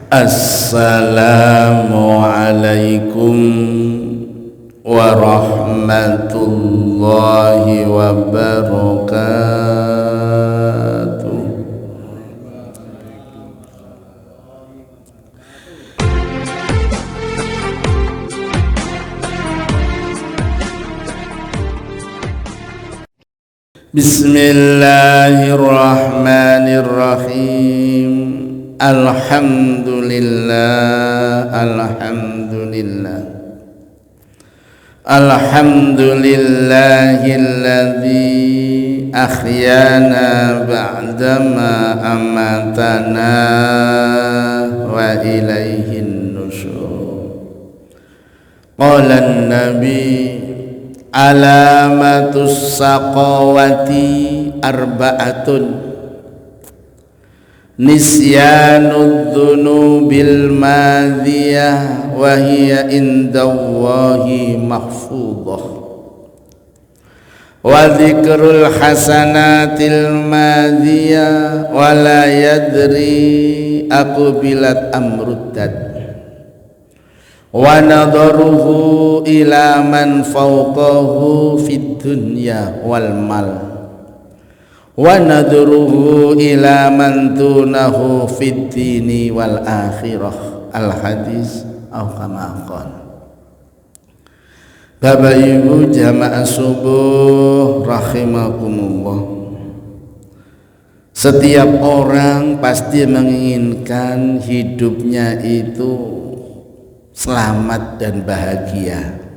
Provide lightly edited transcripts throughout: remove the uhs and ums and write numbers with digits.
Assalamualaikum warahmatullahi wabarakatuh. Bismillahirrahmanirrahim. Alhamdulillah, alhamdulillah, alhamdulillahilladzi ahyana ba'dama amatana wa ilaihin nusyur. Qala an-nabi alamatus saqawati arba'atun nisyanud dzunubil madiyah wa hiya indallahi mahfudhah wa dzikrul hasanatil madiyah wa la yadri aqbilat amruddat wa nadharuhu ila man fawqahu fid dunya wal mal wa nadruhu ila man dunahu fid dini wal akhirah. Al hadis au kama qala. Bapak Ibu jamaah subuh rahimakumullah, setiap orang pasti menginginkan hidupnya itu selamat dan bahagia.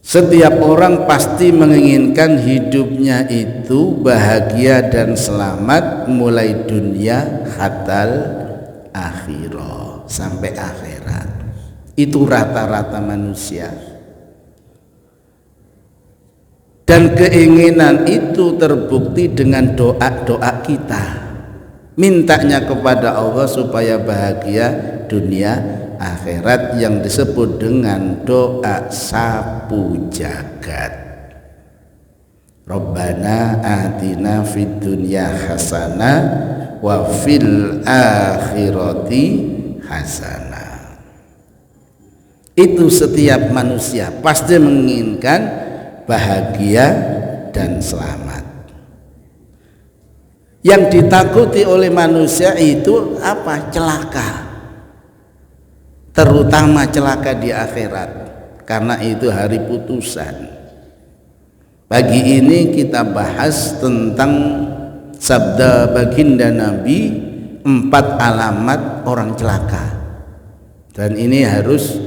Setiap orang pasti menginginkan hidupnya itu bahagia dan selamat mulai dunia hatal akhirah, sampai akhirat. Itu rata-rata manusia. Dan keinginan itu terbukti dengan doa-doa kita. Mintanya kepada Allah supaya bahagia dunia akhirat yang disebut dengan doa sapu jagat. Rabbana atina fid dunya hasanah wa fil akhirati hasanah. Itu setiap manusia pasti menginginkan bahagia dan selamat. Yang ditakuti oleh manusia itu apa? Celaka, terutama celaka di akhirat, karena itu hari putusan. Pagi ini kita bahas tentang sabda baginda Nabi, 4 alamat orang celaka, dan ini harus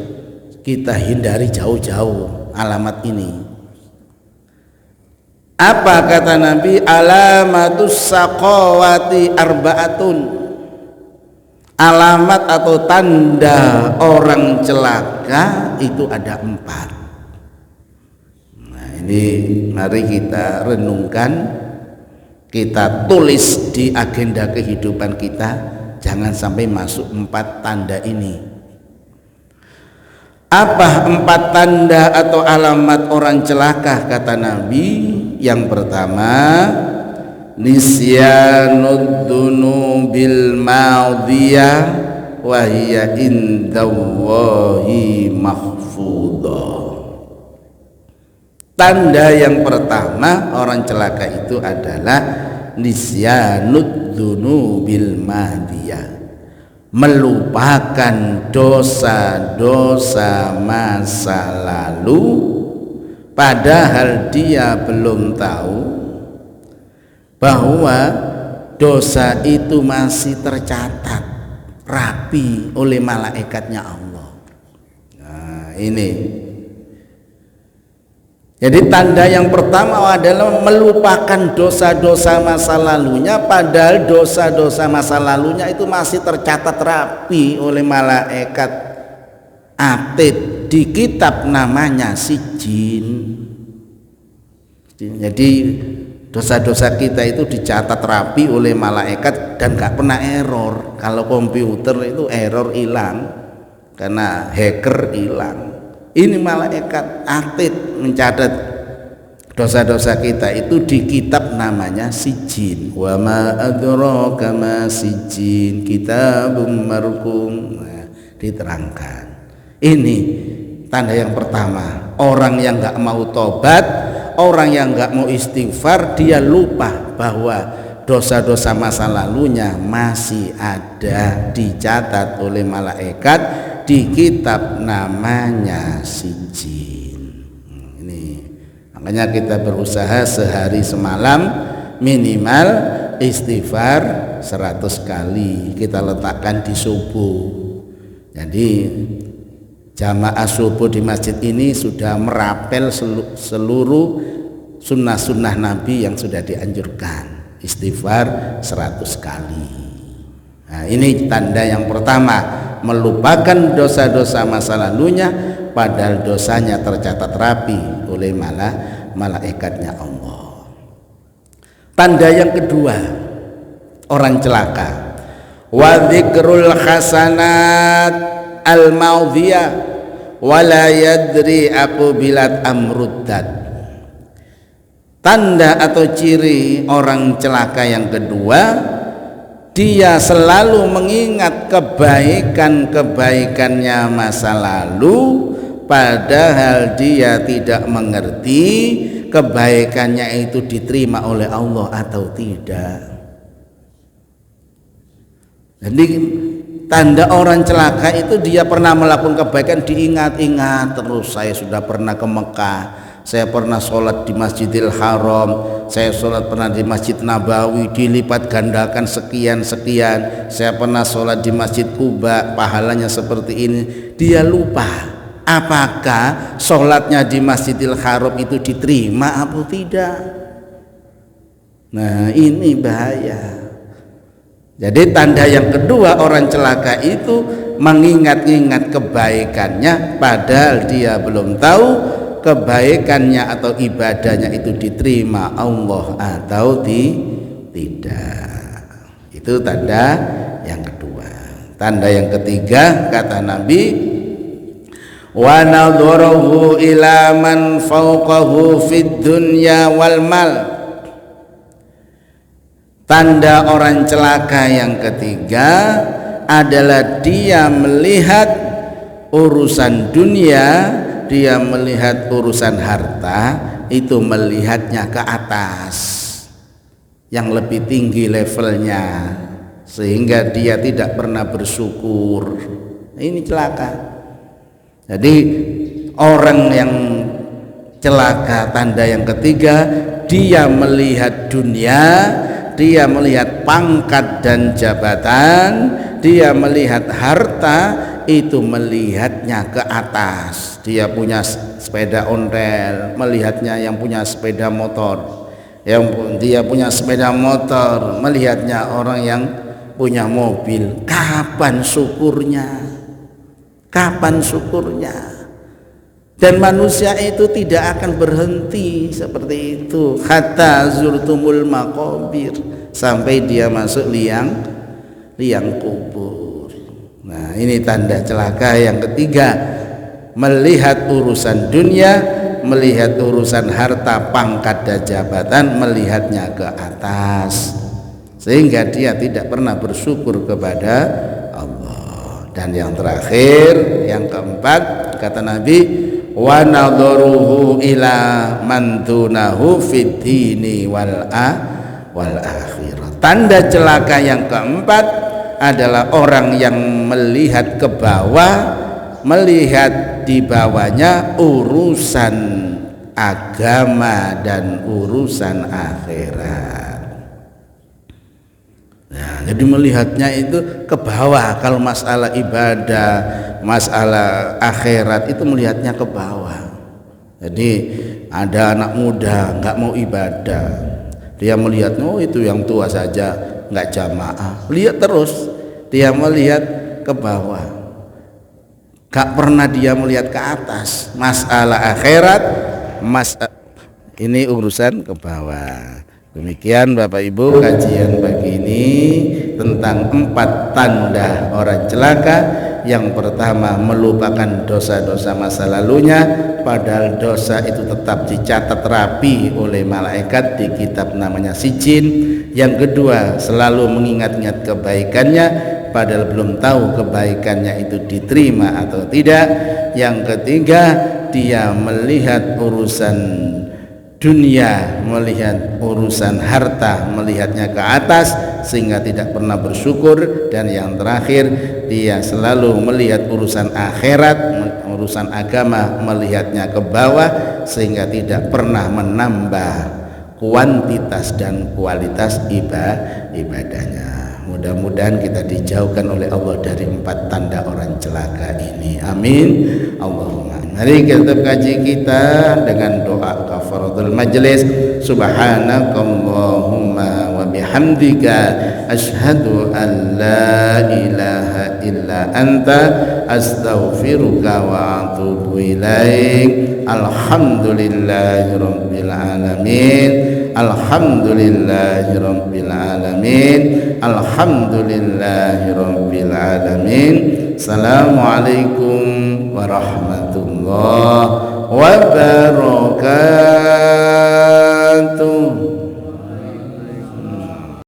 kita hindari jauh-jauh alamat ini. Apa kata Nabi? Alamatus saqawati arba'atun. Alamat atau tanda orang celaka itu ada 4. Nah, ini mari kita renungkan, kita tulis di agenda kehidupan kita, jangan sampai masuk 4 tanda ini. Apa 4 tanda atau alamat orang celaka kata Nabi? Yang pertama, nisyanud dzunubil madiyah wa hiya indallahi mahfudhah. Tanda yang pertama orang celaka itu adalah nisyanud dzunubil madiyah, melupakan dosa-dosa masa lalu, padahal dia belum tahu bahwa dosa itu masih tercatat rapi oleh malaikatnya Allah. Nah, ini jadi tanda yang pertama adalah melupakan dosa-dosa masa lalunya, padahal dosa-dosa masa lalunya itu masih tercatat rapi oleh malaikat atid di kitab namanya sijin. Jadi dosa-dosa kita itu dicatat rapi oleh malaikat dan gak pernah error. Kalau komputer itu error hilang karena hacker hilang. Ini malaikat atid mencatat Dosa-dosa kita itu di kitab namanya sijin. Wa ma adraka ma sijin, kitabum marqum. Nah, diterangkan. Ini tanda yang pertama, orang yang nggak mau tobat, orang yang nggak mau istighfar, dia lupa bahwa dosa-dosa masa lalunya masih ada dicatat oleh malaikat di kitab namanya sijin. Makanya kita berusaha sehari semalam minimal istighfar 100 kali kita letakkan di subuh. Jadi jamaah subuh di masjid ini sudah merapel seluruh sunnah-sunnah Nabi yang sudah dianjurkan, istighfar 100 kali. Nah, ini tanda yang pertama, melupakan dosa-dosa masa lalunya padahal dosanya tercatat rapi oleh malaikatnya Allah. Tanda yang kedua, orang celaka. Wa dzikrul hasanat al-maudhiyah wa la yadri aqbilat amruddat. Tanda atau ciri orang celaka yang kedua, dia selalu mengingat kebaikan-kebaikannya masa lalu padahal dia tidak mengerti kebaikannya itu diterima oleh Allah atau tidak. Jadi tanda orang celaka itu dia pernah melakukan kebaikan diingat-ingat terus. Saya sudah pernah ke Mekah, saya pernah sholat di Masjidil Haram, saya sholat pernah di Masjid Nabawi dilipat gandakan sekian-sekian, saya pernah sholat di Masjid Kuba pahalanya seperti ini. Dia lupa apakah sholatnya di Masjidil Haram itu diterima atau tidak. Nah, ini bahaya. Jadi tanda yang kedua orang celaka itu mengingat-ingat kebaikannya padahal dia belum tahu kebaikannya atau ibadahnya itu diterima Allah atau tidak. Itu tanda yang kedua. Tanda yang ketiga kata Nabi, wa nadharahu ila man fawqahu fid dunya wal mal. Tanda orang celaka yang ketiga adalah dia melihat urusan dunia, dia melihat urusan harta itu melihatnya ke atas yang lebih tinggi levelnya sehingga dia tidak pernah bersyukur. Ini celaka. Jadi orang yang celaka tanda yang ketiga, dia melihat dunia, dia melihat pangkat dan jabatan, dia melihat harta itu melihatnya ke atas. Dia punya sepeda ontel, melihatnya yang punya sepeda motor. Yang dia punya sepeda motor, melihatnya orang yang punya mobil. Kapan syukurnya? Kapan syukurnya? Dan manusia itu tidak akan berhenti seperti itu hatta zurtumul maqabir, sampai dia masuk liang kubur. Nah, ini tanda celaka yang ketiga, melihat urusan dunia, melihat urusan harta, pangkat dan jabatan, melihatnya ke atas sehingga dia tidak pernah bersyukur kepada Allah. Dan yang terakhir, yang keempat, kata Nabi, wa nadharuhu ila man dunahu fid dini wal akhirah. Tanda celaka yang keempat adalah orang yang melihat ke bawah, melihat di bawahnya urusan agama dan urusan akhirat. Nah, jadi melihatnya itu ke bawah. Kalau masalah ibadah, masalah akhirat itu melihatnya ke bawah. Jadi ada anak muda nggak mau ibadah, dia melihat, oh itu yang tua saja nggak jamaah. Lihat terus, dia melihat ke bawah, gak pernah dia melihat ke atas. Masalah akhirat, ini urusan ke bawah. Demikian Bapak Ibu kajian pagi ini tentang 4 tanda orang celaka. Yang pertama, melupakan dosa-dosa masa lalunya, padahal dosa itu tetap dicatat rapi oleh malaikat di kitab namanya Sijin. Yang kedua, selalu mengingat-ingat kebaikannya, padahal belum tahu kebaikannya itu diterima atau tidak. Yang ketiga, dia melihat urusan dunia, melihat urusan harta, melihatnya ke atas sehingga tidak pernah bersyukur. Dan yang terakhir, dia selalu melihat urusan akhirat, urusan agama, melihatnya ke bawah sehingga tidak pernah menambah kuantitas dan kualitas ibadahnya. Mudah-mudahan kita dijauhkan oleh Allah dari 4 tanda orang celaka ini. Amin. Allahumma. Mari kita kaji kita dengan doa kafaratul majlis. Subhanakallahumma wa bihamdika asyhadu an la ilaha illa anta astaghfiruka wa atubu ilaik. Alhamdulillahirabbil alamin. Alhamdulillahirabbil alamin. Alhamdulillahirabbil alamin. Assalamualaikum warahmatullahi wabarakatuh.